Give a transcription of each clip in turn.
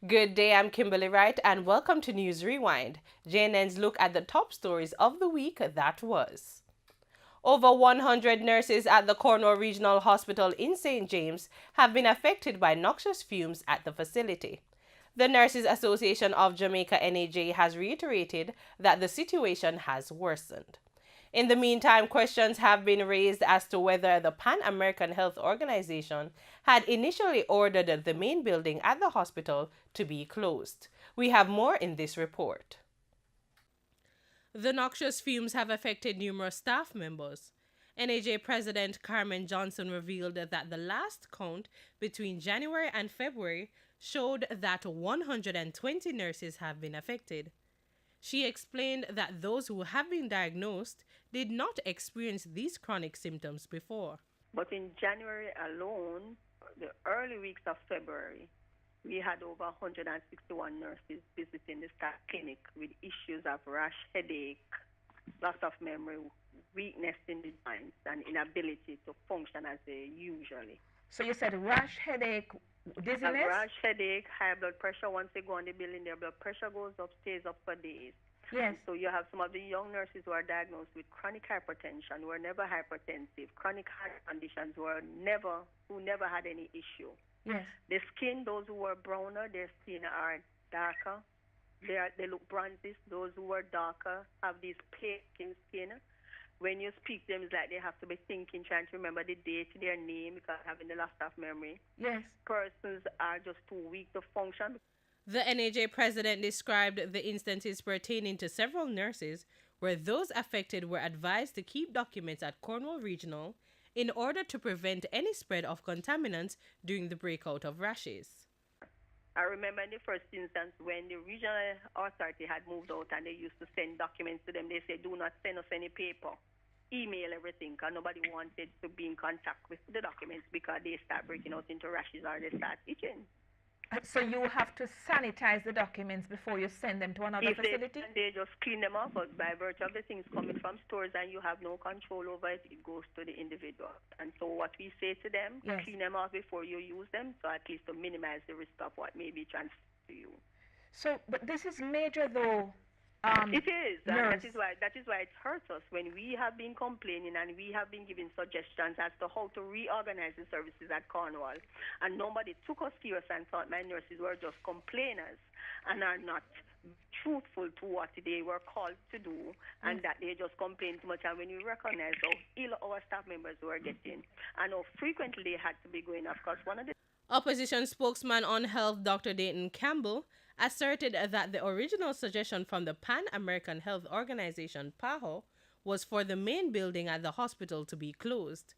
Good day, I'm Kimberly Wright, and welcome to News Rewind, JNN's look at the top stories of the week that was. Over 100 nurses at the Cornwall Regional Hospital in St. James have been affected by noxious fumes at the facility. The Nurses Association of Jamaica NAJ has reiterated that the situation has worsened. In the meantime, questions have been raised as to whether the Pan American Health Organization had initially ordered the main building at the hospital to be closed. We have more in this report. The noxious fumes have affected numerous staff members. NAJ President Carmen Johnson revealed that the last count between January and February showed that 120 nurses have been affected. She explained that those who have been diagnosed did not experience these chronic symptoms before. But in January alone, the early weeks of February, we had over 161 nurses visiting the staff clinic with issues of rash, headache, loss of memory, weakness in the joints, and inability to function as they usually. So you said rash, headache, dizziness? Rash, headache, high blood pressure. Once they go on the building, their blood pressure goes up, stays up for days. Yes. So you have some of the young nurses who are diagnosed with chronic hypertension, who are never hypertensive, chronic heart conditions, who never had any issue. Yes. The skin, those who are browner, their skin are darker. They look bronzy. Those who are darker have these pale skin. When you speak to them, it's like they have to be thinking, trying to remember the date, their name, because having the loss of memory. Yes. Persons are just too weak to function. The NAJ president described the instances pertaining to several nurses where those affected were advised to keep documents at Cornwall Regional in order to prevent any spread of contaminants during the breakout of rashes. I remember in the first instance when the regional authority had moved out and they used to send documents to them, they said, do not send us any paper, email everything, because nobody wanted to be in contact with the documents because they start breaking out into rashes or they start itching. So you have to sanitize the documents before you send them to another facility? They just clean them up, but by virtue of the things coming from stores and you have no control over it, it goes to the individual. And so what we say to them, yes, clean them off before you use them, so at least to minimize the risk of what may be transferred to you. So, but this is major though. It is. That is why it hurts us when we have been complaining and we have been giving suggestions as to how to reorganize the services at Cornwall. And nobody took us serious and thought my nurses were just complainers and are not truthful to what they were called to do, and that they just complain too much. And when we recognize how ill our staff members were getting and how frequently they had to be going, of course, one of the Opposition spokesman on health Dr. Dayton Campbell asserted that the original suggestion from the Pan American Health Organization, PAHO, was for the main building at the hospital to be closed.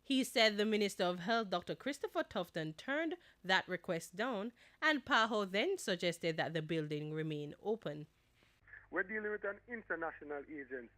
He said the Minister of Health, Dr. Christopher Tufton, turned that request down, and PAHO then suggested that the building remain open. We're dealing with an international agency,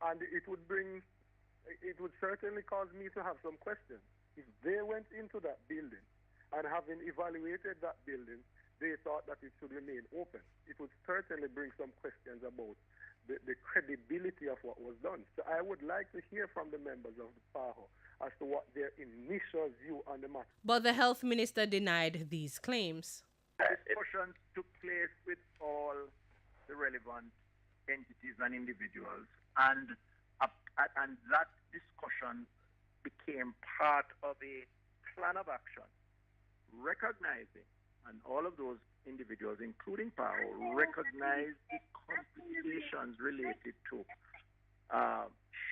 and it would certainly cause me to have some questions. If they went into that building and having evaluated that building, they thought that it should remain open, it would certainly bring some questions about the credibility of what was done. So I would like to hear from the members of the PAHO as to what their initial view on the matter. But the health minister denied these claims. Discussions took place with all the relevant entities and individuals, and that discussion became part of a plan of action, recognizing, and all of those individuals, including PAHO, recognized the complications related to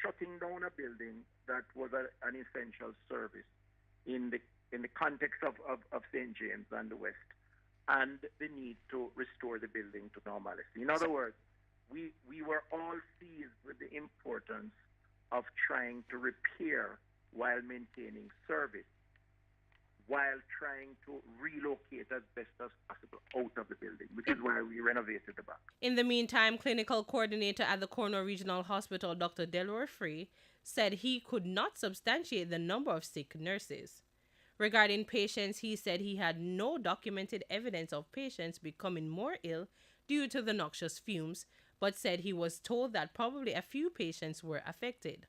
shutting down a building that was an essential service in the context of St. James and the West, and the need to restore the building to normalcy. In other words, we were all seized with the importance of trying to repair while maintaining service, while trying to relocate as best as possible out of the building, which is why we renovated the back. In the meantime, clinical coordinator at the Cornwall Regional Hospital, Dr. Delroy Free, said he could not substantiate the number of sick nurses. Regarding patients, he said he had no documented evidence of patients becoming more ill due to the noxious fumes, but said he was told that probably a few patients were affected.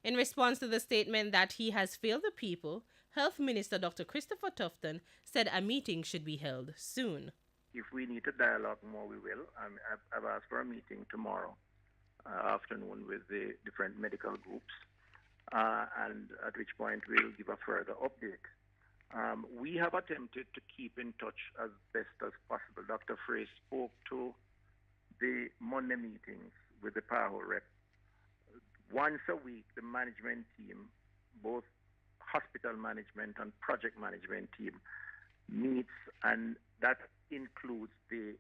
In response to the statement that he has failed the people, Health Minister Dr. Christopher Tufton said a meeting should be held soon. If we need to dialogue more, we will. I've asked for a meeting tomorrow afternoon with the different medical groups, and at which point we'll give a further update. We have attempted to keep in touch as best as possible. Dr. Frey spoke to the Monday meetings with the PAHO rep. Once a week, the management team, both hospital management and project management team, meets, and that includes the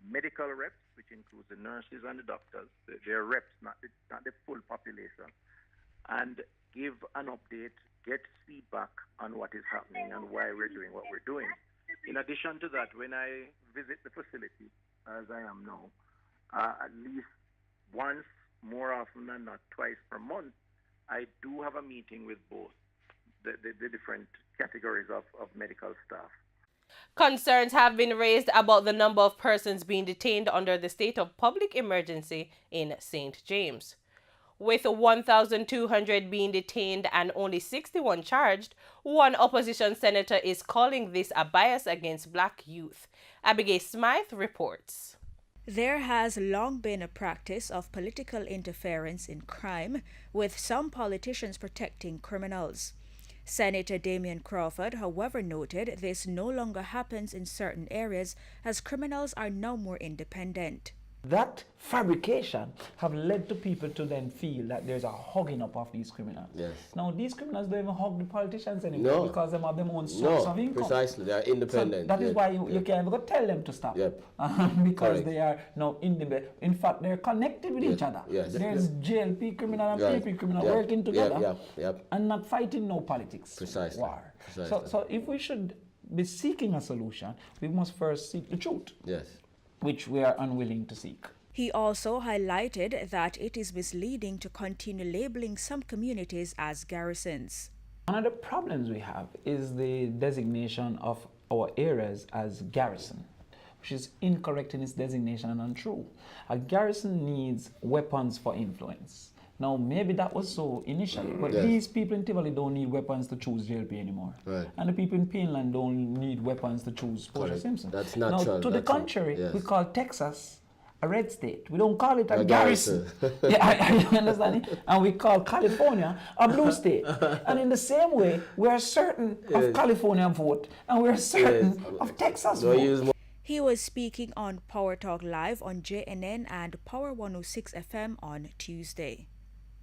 medical reps, which includes the nurses and the doctors. They're reps, not the full population, and give an update, get feedback on what is happening and why we're doing what we're doing. In addition to that, when I visit the facility, as I am now, at least once, more often than not, twice per month, I do have a meeting with both the different categories of medical staff. Concerns have been raised about the number of persons being detained under the state of public emergency in St. James. With 1,200 being detained and only 61 charged, one opposition senator is calling this a bias against black youth. Abigail Smythe reports. There has long been a practice of political interference in crime, with some politicians protecting criminals. Senator Damian Crawford, however, noted this no longer happens in certain areas as criminals are now more independent. That fabrication have led to people to then feel that there's a hugging up of these criminals. Yes. Now these criminals don't even hug the politicians anymore because they have their own source of income. Precisely, they are independent. So that is why you can't even tell them to stop. Yep. Because Correct. they are now independent. In fact, they're connected with each other. Yes. There's JLP criminal and Right. PP criminal Yep. working together Yep. and not fighting no politics. Precisely. War. Precisely. So if we should be seeking a solution, we must first seek the truth, Yes. which we are unwilling to seek. He also highlighted that it is misleading to continue labeling some communities as garrisons. One of the problems we have is the designation of our areas as garrison, which is incorrect in its designation and untrue. A garrison needs weapons for influence. Now, maybe that was so initially, but Yes. these people in Tivoli don't need weapons to choose JLP anymore. Right. And the people in Pineland don't need weapons to choose Portia Correct. Simpson. That's Now, natural. to the That's contrary, yes. we call Texas a red state. We don't call it a A garrison. garrison. Yeah, I understand it? And we call California a blue state. And in the same way, we are certain of California vote, and we are certain of Texas vote. He was speaking on Power Talk Live on JNN and Power 106 FM on Tuesday.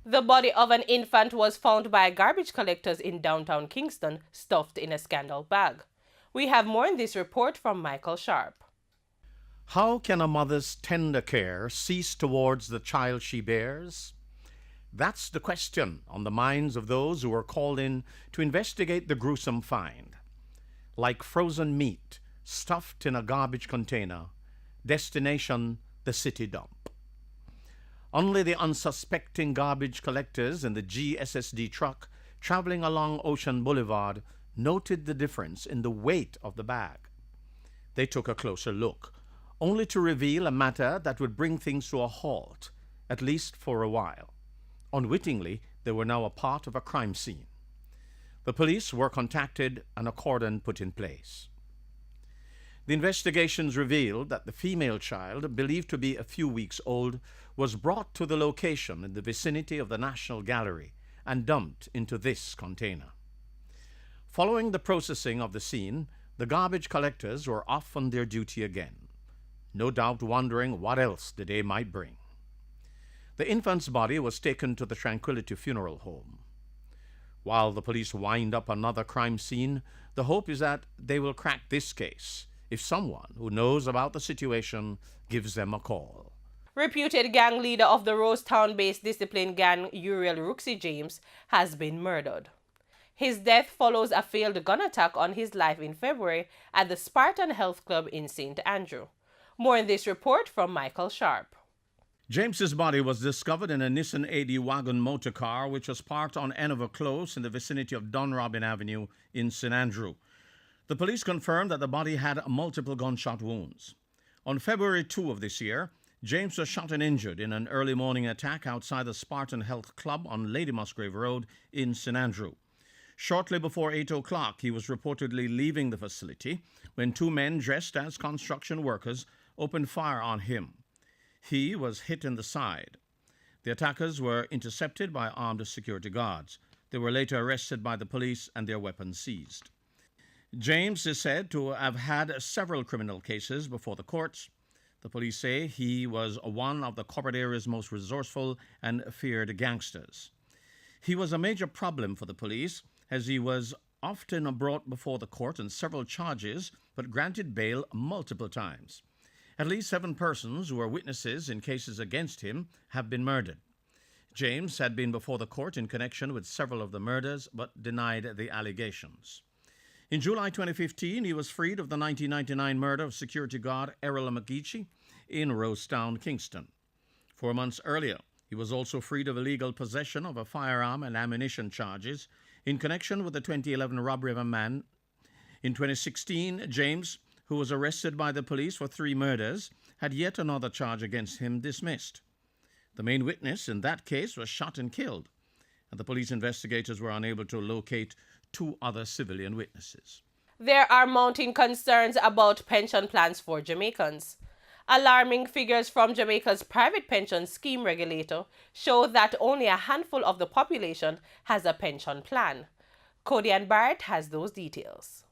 The body of an infant was found by garbage collectors in downtown Kingston, stuffed in a scandal bag. We have more in this report from Michael Sharp. How can a mother's tender care cease towards the child she bears? That's the question on the minds of those who are called in to investigate the gruesome find. Like frozen meat stuffed in a garbage container, destination the city dump. Only the unsuspecting garbage collectors in the GSSD truck traveling along Ocean Boulevard noted the difference in the weight of the bag. They took a closer look, only to reveal a matter that would bring things to a halt, at least for a while. Unwittingly, they were now a part of a crime scene. The police were contacted and a cordon put in place. The investigations revealed that the female child, believed to be a few weeks old, was brought to the location in the vicinity of the National Gallery and dumped into this container. Following the processing of the scene, the garbage collectors were off on their duty again, no doubt wondering what else the day might bring. The infant's body was taken to the Tranquility Funeral Home. While the police wind up another crime scene, the hope is that they will crack this case if someone who knows about the situation gives them a call. Reputed gang leader of the Rosetown-based disciplined gang Uriel Rooksy James has been murdered. His death follows a failed gun attack on his life in February at the Spartan Health Club in St. Andrew. More in this report from Michael Sharp. James's body was discovered in a Nissan AD wagon motor car which was parked on Enover Close in the vicinity of Dunrobin Avenue in St. Andrew. The police confirmed that the body had multiple gunshot wounds. On February 2 of this year, James was shot and injured in an early morning attack outside the Spartan Health Club on Lady Musgrave Road in St. Andrew. Shortly before 8 o'clock, he was reportedly leaving the facility when two men dressed as construction workers opened fire on him. He was hit in the side. The attackers were intercepted by armed security guards. They were later arrested by the police and their weapons seized. James is said to have had several criminal cases before the courts. The police say he was one of the corporate area's most resourceful and feared gangsters. He was a major problem for the police, as he was often brought before the court on several charges, but granted bail multiple times. At least 7 persons who were witnesses in cases against him have been murdered. James had been before the court in connection with several of the murders, but denied the allegations. In July 2015, he was freed of the 1999 murder of security guard Errol McGeechee in Rosetown, Kingston. 4 months earlier, he was also freed of illegal possession of a firearm and ammunition charges in connection with the 2011 robbery of a man. In 2016, James, who was arrested by the police for 3 murders, had yet another charge against him dismissed. The main witness in that case was shot and killed, and the police investigators were unable to locate 2 other civilian witnesses. There are mounting concerns about pension plans for Jamaicans. Alarming figures from Jamaica's private pension scheme regulator show that only a handful of the population has a pension plan. Cody and Barrett has those details.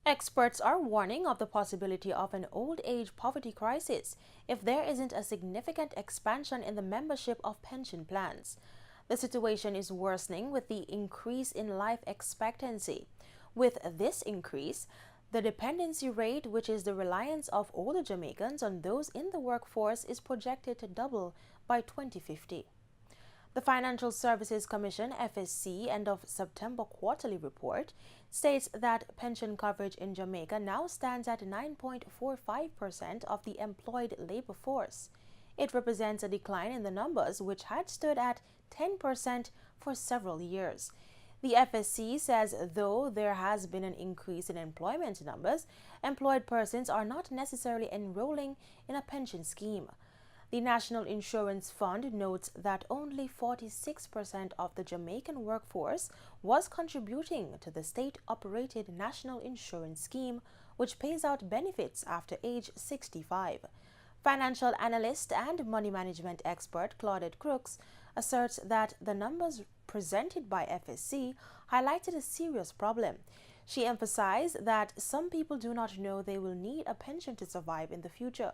Experts are warning of the possibility of an old age poverty crisis if there isn't a significant expansion in the membership of pension plans. The situation is worsening with the increase in life expectancy. With this increase, the dependency rate, which is the reliance of older Jamaicans on those in the workforce, is projected to double by 2050. The Financial Services Commission (FSC) end of September quarterly report states that pension coverage in Jamaica now stands at 9.45% of the employed labor force. It represents a decline in the numbers, which had stood at 10% for several years. The FSC says though there has been an increase in employment numbers, employed persons are not necessarily enrolling in a pension scheme. The National Insurance Fund notes that only 46% of the Jamaican workforce was contributing to the state-operated National Insurance Scheme, which pays out benefits after age 65. Financial analyst and money management expert Claudette Crooks asserts that the numbers presented by FSC highlighted a serious problem. She emphasized that some people do not know they will need a pension to survive in the future.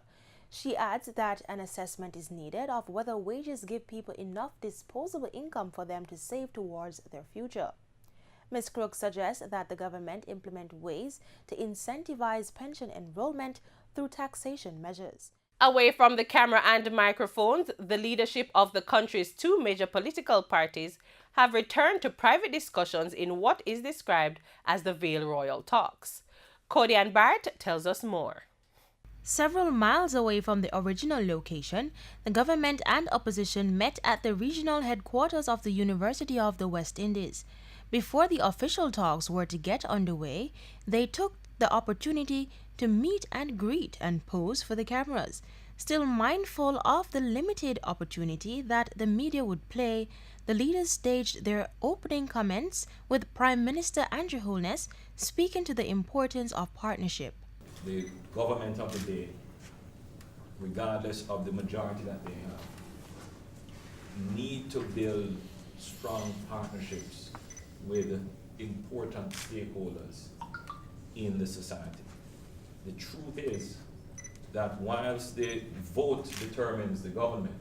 She adds that an assessment is needed of whether wages give people enough disposable income for them to save towards their future. Ms. Crooks suggests that the government implement ways to incentivize pension enrollment through taxation measures. Away from the camera and microphones, the leadership of the country's 2 major political parties have returned to private discussions in what is described as the Vale Royal talks. Cody and Bart tells us more. Several miles away from the original location, the government and opposition met at the regional headquarters of the University of the West Indies. Before the official talks were to get underway, they took the opportunity to meet and greet and pose for the cameras. Still mindful of the limited opportunity that the media would play, the leaders staged their opening comments with Prime Minister Andrew Holness speaking to the importance of partnership. The government of the day, regardless of the majority that they have, need to build strong partnerships with important stakeholders in the society. The truth is that whilst the vote determines the government,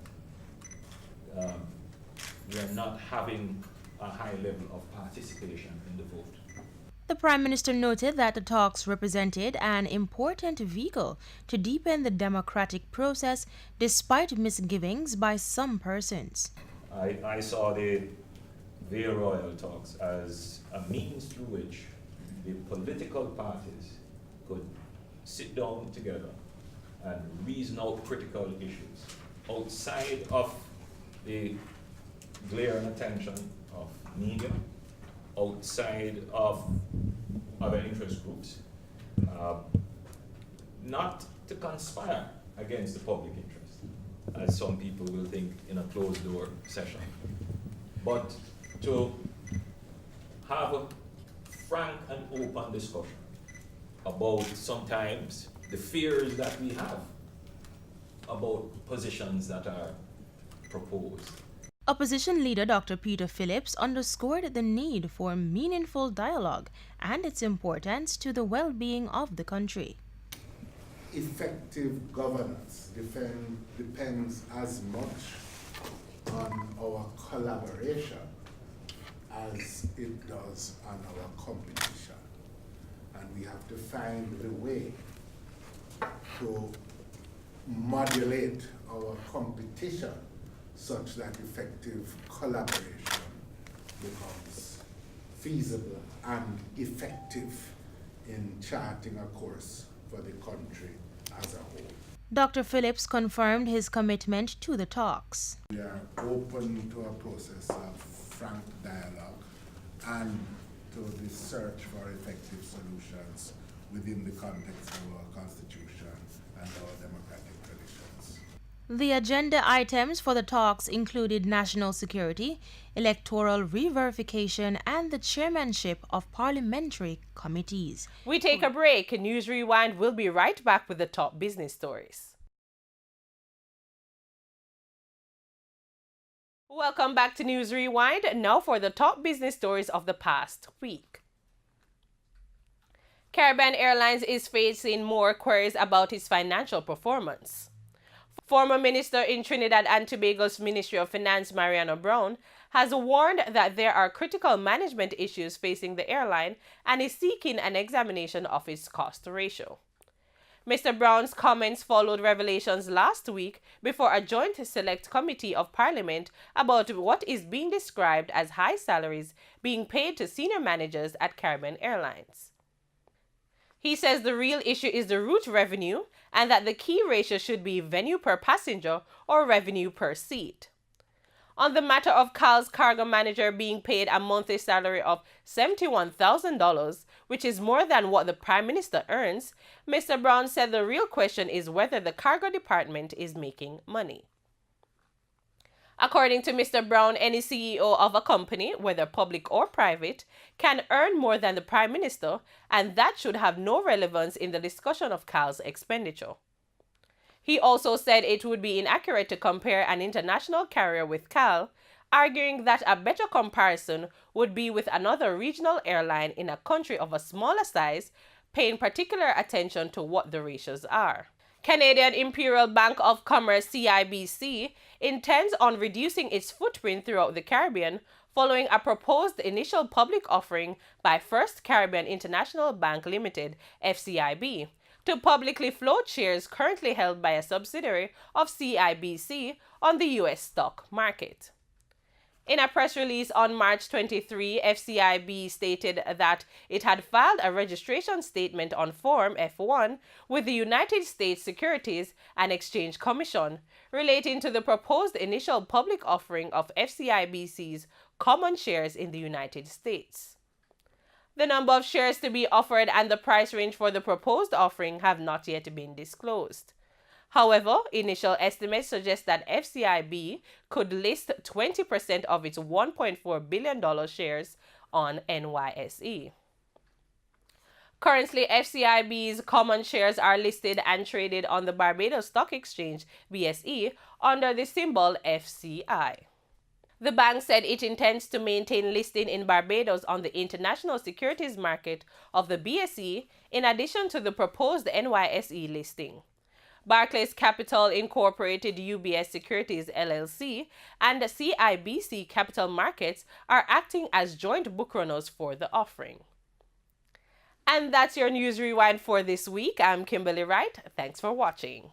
we are not having a high level of participation in the vote. The Prime Minister noted that the talks represented an important vehicle to deepen the democratic process despite misgivings by some persons. I saw the Vale Royal talks as a means through which the political parties could sit down together and reason out critical issues outside of the glare and attention of media, outside of other interest groups, not to conspire against the public interest, as some people will think in a closed-door session, but to have a frank and open discussion about sometimes the fears that we have about positions that are proposed. Opposition leader Dr. Peter Phillips underscored the need for meaningful dialogue and its importance to the well-being of the country. Effective governance depends as much on our collaboration as it does on our competition. And we have to find the way to modulate our competition such that effective collaboration becomes feasible and effective in charting a course for the country as a whole. Dr. Phillips confirmed his commitment to the talks. We are open to a process of frank dialogue and to the search for effective solutions within the context of our Constitution and our democratic traditions. The agenda items for the talks included national security, electoral re-verification, and the chairmanship of parliamentary committees. We take a break. News Rewind will be right back with the top business stories. Welcome back to News Rewind. Now for the top business stories of the past week. Caribbean Airlines is facing more queries about its financial performance. Former Minister in Trinidad and Tobago's Ministry of Finance, Mariana Brown, has warned that there are critical management issues facing the airline and is seeking an examination of its cost ratio. Mr. Brown's comments followed revelations last week before a joint select committee of Parliament about what is being described as high salaries being paid to senior managers at Caribbean Airlines. He says the real issue is the route revenue and that the key ratio should be revenue per passenger or revenue per seat. On the matter of CAL's cargo manager being paid a monthly salary of $71,000, which is more than what the Prime Minister earns, Mr. Brown said the real question is whether the cargo department is making money. According to Mr. Brown, any CEO of a company, whether public or private, can earn more than the Prime Minister, and that should have no relevance in the discussion of CAL's expenditure. He also said it would be inaccurate to compare an international carrier with CAL, arguing that a better comparison would be with another regional airline in a country of a smaller size, paying particular attention to what the ratios are. Canadian Imperial Bank of Commerce CIBC intends on reducing its footprint throughout the Caribbean following a proposed initial public offering by First Caribbean International Bank Limited, FCIB, to publicly float shares currently held by a subsidiary of CIBC on the U.S. stock market. In a press release on March 23, FCIB stated that it had filed a registration statement on Form F-1 with the United States Securities and Exchange Commission relating to the proposed initial public offering of FCIBC's common shares in the United States. The number of shares to be offered and the price range for the proposed offering have not yet been disclosed. However, initial estimates suggest that FCIB could list 20% of its $1.4 billion shares on NYSE. Currently, FCIB's common shares are listed and traded on the Barbados Stock Exchange, BSE, under the symbol FCI. The bank said it intends to maintain listing in Barbados on the international securities market of the BSE in addition to the proposed NYSE listing. Barclays Capital Incorporated UBS Securities LLC and CIBC Capital Markets are acting as joint bookrunners for the offering. And that's your News Rewind for this week. I'm Kimberly Wright. Thanks for watching.